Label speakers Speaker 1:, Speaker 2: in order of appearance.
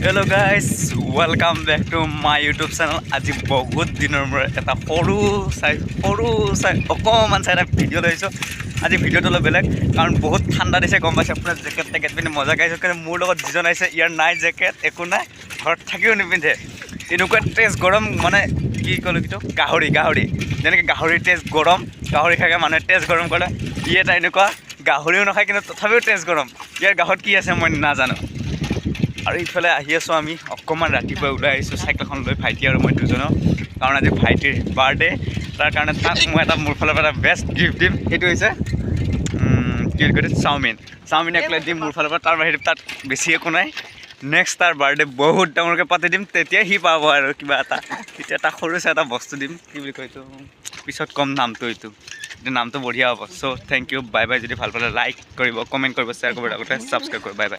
Speaker 1: Hello' guys welcome back to my YouTube channel. আজি বহুত দিনৰ মূৰত এটা সৰু চাই অকণমান চাই এটা ভিডিঅ' লৈছোঁ। আজি ভিডিঅ'টো অলপ বেলেগ, কাৰণ বহুত ঠাণ্ডা দিছে, গম পাইছে। আপোনাৰ জেকেট টেকেট পিন্ধি মজা গাইছোঁ। কিন্তু মোৰ লগত যিজন আহিছে, ইয়াৰ নাই জেকেট, একো নাই, ঘৰত থাকিও নিপিন্ধে। এনেকুৱা তেজ গৰম, মানে কি ক'লোঁ কিন্তু গাহৰি যেনেকৈ গাহৰিৰ তেজ গৰম, গাহৰি খাই মানুহে তেজ গৰম কৰে। ই এটা এনেকুৱা গাহৰিও নাখায়, কিন্তু তথাপিও তেজ গৰম। ইয়াৰ গাহত কি আছে মই নাজানো। আৰু ইফালে আহি আছোঁ আমি, অকণমান ৰাতিপুৱা ওলাই আহিছোঁ চাইকেলখন লৈ, ভাইটি আৰু মই দুজনৰ। কাৰণ আজি ভাইটিৰ বাৰ্থডে, তাৰ কাৰণে তাক মই মোৰ ফালৰ পৰা এটা বেষ্ট গিফ্ট দিম। সেইটো হৈছে কি বুলি কয়, চাওমিন এক প্লেট দিম মোৰ ফালৰ পৰা। তাৰ বাহিৰে তাত বেছি একো নাই। নেক্সট তাৰ বাৰ্থডে বহুত ডাঙৰকৈ পাতি দিম, তেতিয়া সি পাব আৰু কিবা এটা। তেতিয়া তাক সৰু চাই এটা বস্তু দিম। কি বুলি কয় এইটো, পিছত কম নামটো। এইটো নামটো বঢ়িয়া হ'ব। চ' থেংক ইউ, বাই বাই। যদি ভাল পালে লাইক কৰিব, কমেণ্ট কৰিব, শ্বেয়াৰ কৰিব, আগতে ছাবস্ক্ৰাইব কৰিব। Bye bye.